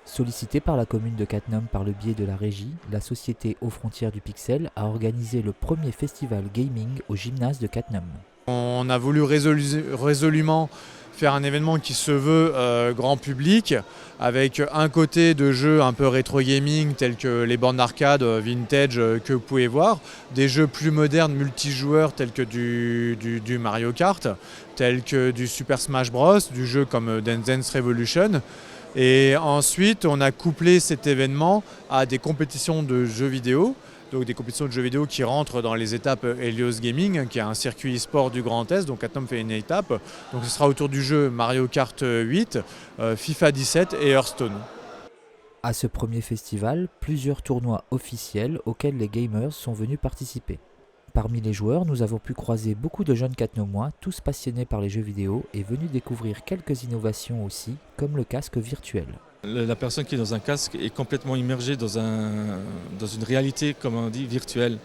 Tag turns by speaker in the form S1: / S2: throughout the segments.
S1: Sollicité par la commune de Cattenom par le biais de la régie, la société Aux Frontières du Pixel a organisé le premier festival gaming au gymnase de Cattenom.
S2: On a voulu résolument faire un événement qui se veut grand public, avec un côté de jeux un peu rétro gaming tels que les bornes d'arcade vintage que vous pouvez voir, des jeux plus modernes multijoueurs tels que du Mario Kart, tels que du Super Smash Bros, du jeu comme Dance Dance Revolution. Et ensuite, on a couplé cet événement à des compétitions de jeux vidéo, donc des compétitions de jeux vidéo qui rentrent dans les étapes Helios Gaming, qui est un circuit e-sport du Grand Est, donc Cattenom fait une étape. Donc ce sera autour du jeu Mario Kart 8, FIFA 17 et Hearthstone.
S1: À ce premier festival, plusieurs tournois officiels auxquels les gamers sont venus participer. Parmi les joueurs, nous avons pu croiser beaucoup de jeunes Cattenomois, tous passionnés par les jeux vidéo et venus découvrir quelques innovations aussi, comme le casque virtuel.
S3: La personne qui est dans un casque est complètement immergée dans une réalité, comme on dit, virtuelle.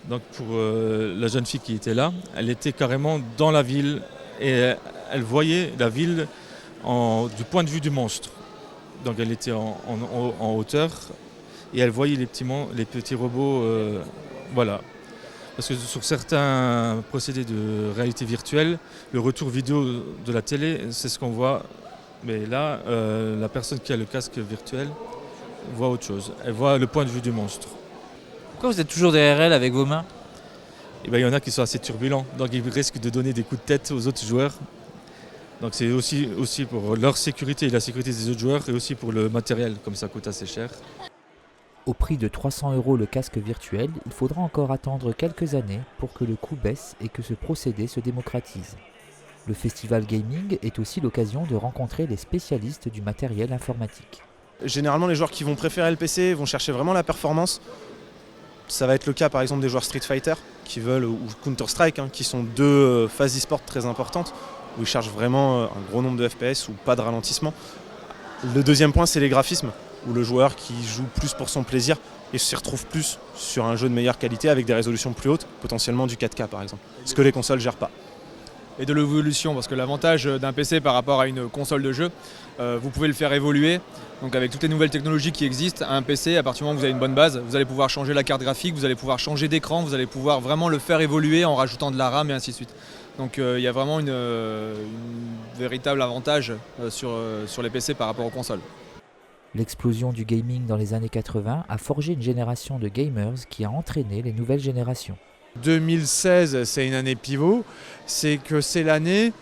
S3: Donc pour la jeune fille qui était là, elle était carrément dans la ville et elle voyait la ville du point de vue du monstre. Donc elle était en hauteur et elle voyait les petits robots, voilà. Parce que sur certains procédés de réalité virtuelle, le retour vidéo de la télé, c'est ce qu'on voit. Mais là, la personne qui a le casque virtuel voit autre chose. Elle voit le point de vue du monstre.
S4: Pourquoi vous êtes toujours derrière elle avec vos mains ?
S3: Et il y en a qui sont assez turbulents, donc ils risquent de donner des coups de tête aux autres joueurs. Donc c'est aussi pour leur sécurité et la sécurité des autres joueurs et aussi pour le matériel, comme ça coûte assez cher.
S1: Au prix de 300 € le casque virtuel, il faudra encore attendre quelques années pour que le coût baisse et que ce procédé se démocratise. Le festival gaming est aussi l'occasion de rencontrer les spécialistes du matériel informatique.
S5: Généralement, les joueurs qui vont préférer le PC vont chercher vraiment la performance. Ça va être le cas par exemple des joueurs Street Fighter qui veulent, ou Counter-Strike, qui sont deux phases e-sport très importantes, où ils cherchent vraiment un gros nombre de FPS ou pas de ralentissement. Le deuxième point, c'est les graphismes, où le joueur qui joue plus pour son plaisir et s'y retrouve plus sur un jeu de meilleure qualité avec des résolutions plus hautes, potentiellement du 4K par exemple, ce que les consoles ne gèrent pas.
S6: Et de l'évolution, parce que l'avantage d'un PC par rapport à une console de jeu, vous pouvez le faire évoluer. Donc avec toutes les nouvelles technologies qui existent, un PC, à partir du moment où vous avez une bonne base, vous allez pouvoir changer la carte graphique, vous allez pouvoir changer d'écran, vous allez pouvoir vraiment le faire évoluer en rajoutant de la RAM et ainsi de suite. Donc il y a vraiment une véritable avantage sur les PC par rapport aux consoles.
S1: L'explosion du gaming dans les années 80 a forgé une génération de gamers qui a entraîné les nouvelles générations.
S2: 2016, c'est une année pivot, c'est que c'est l'année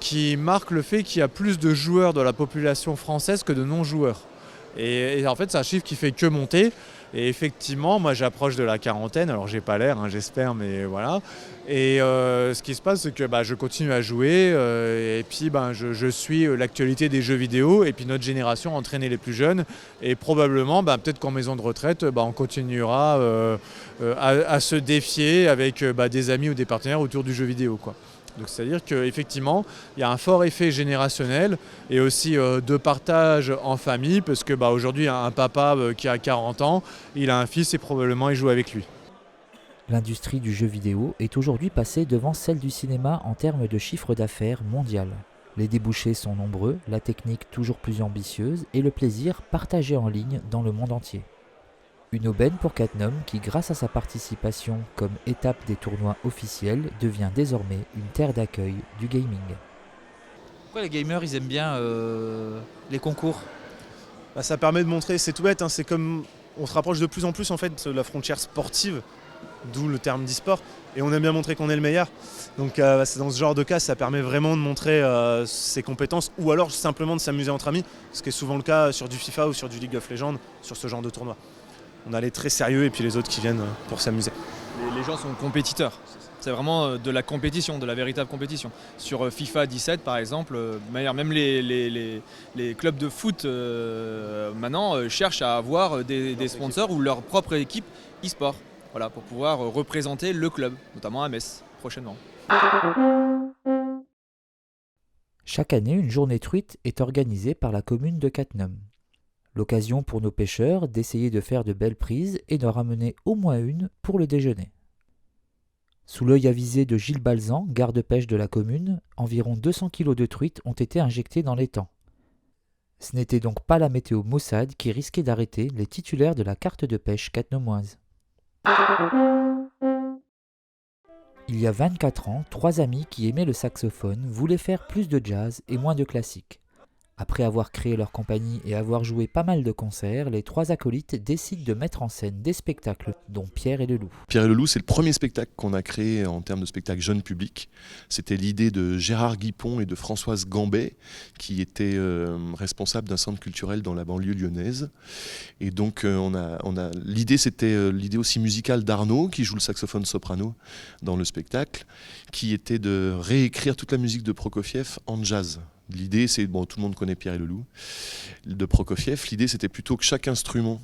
S2: qui marque le fait qu'il y a plus de joueurs de la population française que de non-joueurs. Et en fait, c'est un chiffre qui fait que monter. Et effectivement, moi j'approche de la quarantaine, alors j'ai pas l'air, j'espère, mais voilà. Et ce qui se passe, c'est que je continue à jouer et puis je suis l'actualité des jeux vidéo et puis notre génération entraîner les plus jeunes. Et probablement, peut-être qu'en maison de retraite, on continuera à se défier avec des amis ou des partenaires autour du jeu vidéo, quoi. Donc c'est-à-dire qu'effectivement, il y a un fort effet générationnel et aussi de partage en famille, parce que aujourd'hui, un papa qui a 40 ans, il a un fils et probablement il joue avec lui.
S1: L'industrie du jeu vidéo est aujourd'hui passée devant celle du cinéma en termes de chiffre d'affaires mondial. Les débouchés sont nombreux, la technique toujours plus ambitieuse et le plaisir partagé en ligne dans le monde entier. Une aubaine pour Cattenom qui, grâce à sa participation comme étape des tournois officiels, devient désormais une terre d'accueil du gaming.
S4: Pourquoi les gamers ils aiment bien les concours ?
S5: Ça permet de montrer, c'est tout bête, c'est comme on se rapproche de plus en plus en fait de la frontière sportive, d'où le terme d'e-sport, et on aime bien montrer qu'on est le meilleur. Donc c'est dans ce genre de cas, ça permet vraiment de montrer ses compétences, ou alors simplement de s'amuser entre amis, ce qui est souvent le cas sur du FIFA ou sur du League of Legends, sur ce genre de tournoi. On a les très sérieux et puis les autres qui viennent pour s'amuser.
S6: Les gens sont compétiteurs. C'est vraiment de la compétition, de la véritable compétition. Sur FIFA 17 par exemple, même les clubs de foot maintenant cherchent à avoir des sponsors ou leur propre équipe e-sport, voilà, pour pouvoir représenter le club, notamment à Metz prochainement.
S1: Chaque année, une journée truite est organisée par la commune de Cattenom. L'occasion pour nos pêcheurs d'essayer de faire de belles prises et d'en ramener au moins une pour le déjeuner. Sous l'œil avisé de Gilles Balzan, garde-pêche de la commune, environ 200 kg de truites ont été injectés dans l'étang. Ce n'était donc pas la météo maussade qui risquait d'arrêter les titulaires de la carte de pêche catenomoise. Il y a 24 ans, 3 amis qui aimaient le saxophone voulaient faire plus de jazz et moins de classique. Après avoir créé leur compagnie et avoir joué pas mal de concerts, les 3 acolytes décident de mettre en scène des spectacles, dont Pierre et le Loup.
S7: Pierre et le Loup, c'est le premier spectacle qu'on a créé en termes de spectacle jeune public. C'était l'idée de Gérard Guipon et de Françoise Gambet, qui étaient responsables d'un centre culturel dans la banlieue lyonnaise. Et donc l'idée, c'était l'idée aussi musicale d'Arnaud, qui joue le saxophone soprano dans le spectacle, qui était de réécrire toute la musique de Prokofiev en jazz. L'idée, c'est, tout le monde connaît Pierre et le Loup, de Prokofiev. L'idée, c'était plutôt que chaque instrument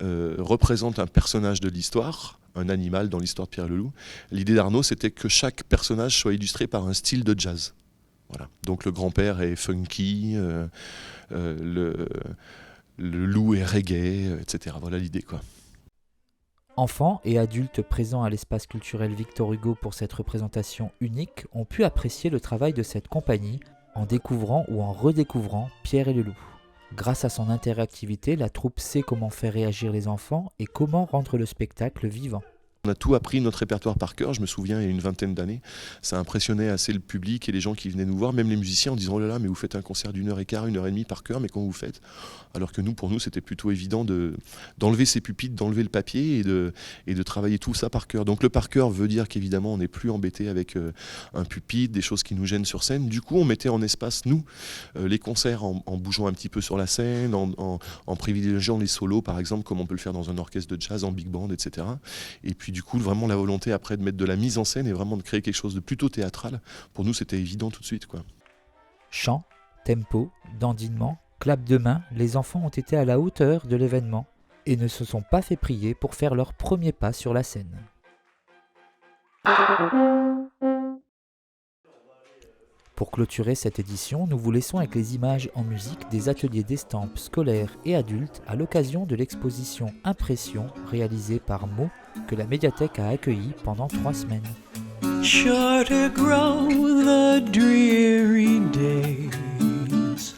S7: représente un personnage de l'histoire, un animal dans l'histoire de Pierre et le Loup. L'idée d'Arnaud, c'était que chaque personnage soit illustré par un style de jazz. Voilà. Donc le grand-père est funky, le loup est reggae, etc. Voilà l'idée, quoi.
S1: Enfants et adultes présents à l'espace culturel Victor Hugo pour cette représentation unique ont pu apprécier le travail de cette compagnie en découvrant ou en redécouvrant Pierre et le Loup. Grâce à son interactivité, la troupe sait comment faire réagir les enfants et comment rendre le spectacle vivant.
S7: On a tout appris, notre répertoire par cœur. Je me souviens, il y a une vingtaine d'années, ça impressionnait assez le public et les gens qui venaient nous voir, même les musiciens, en disant « Oh là là, mais vous faites un concert d'1h15, 1h30 par cœur, mais comment vous faites ?» Alors que pour nous, c'était plutôt évident d'enlever ses pupitres, d'enlever le papier et de travailler tout ça par cœur. Donc le par cœur veut dire qu'évidemment, on n'est plus embêté avec un pupitre, des choses qui nous gênent sur scène. Du coup, on mettait en espace, nous, les concerts en bougeant un petit peu sur la scène, en privilégiant les solos, par exemple, comme on peut le faire dans un orchestre de jazz, en big band, etc. Et puis du coup, vraiment la volonté après de mettre de la mise en scène et vraiment de créer quelque chose de plutôt théâtral. Pour nous, c'était évident tout de suite, quoi.
S1: Chant, tempo, dandinement, clap de main, les enfants ont été à la hauteur de l'événement et ne se sont pas fait prier pour faire leur premier pas sur la scène. Pour clôturer cette édition, nous vous laissons avec les images en musique des ateliers d'estampes scolaires et adultes à l'occasion de l'exposition Impression réalisée par Mo que la médiathèque a accueillie pendant 3 semaines.
S8: Shorter grow the dreary days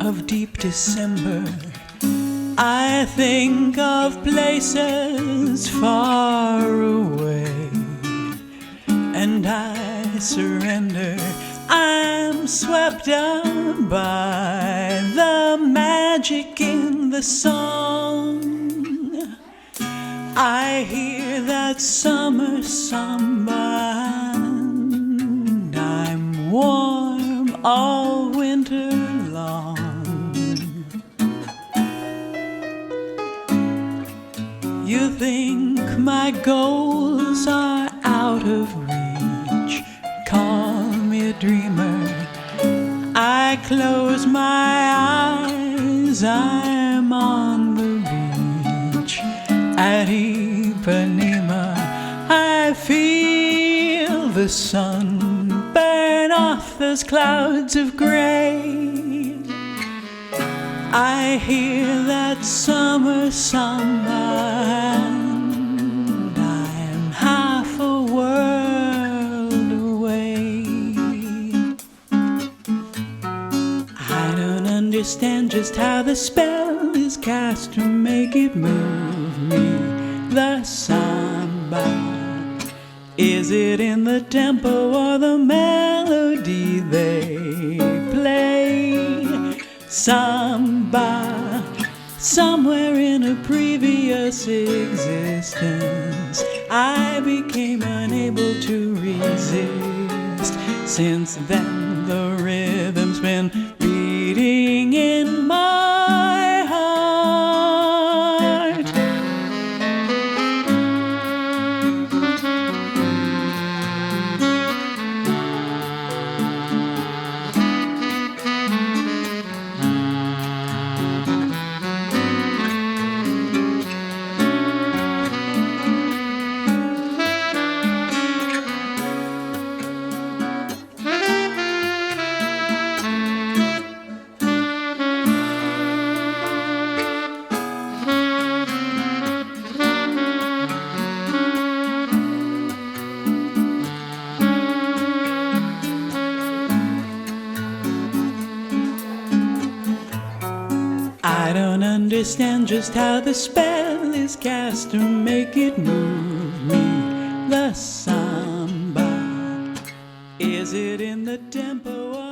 S8: of deep December. I think of places far away and I surrender. I'm swept up by the magic in the song. I hear that summer samba and I'm warm all winter long. You think my goals are out of reach? Call me a dreamer. I close my eyes, I'm on the beach at Ipanema. I feel the sun burn off those clouds of gray. I hear that summer samba and I'm half a world away. I don't understand just how the spell is cast to make it move me. The samba, is it in the tempo or the melody they play? Samba, somewhere in a previous existence, I became unable to resist. Since then, the rhythm's been beating in my heart. I don't understand just how the spell is cast to make it move me. The samba, is it in the tempo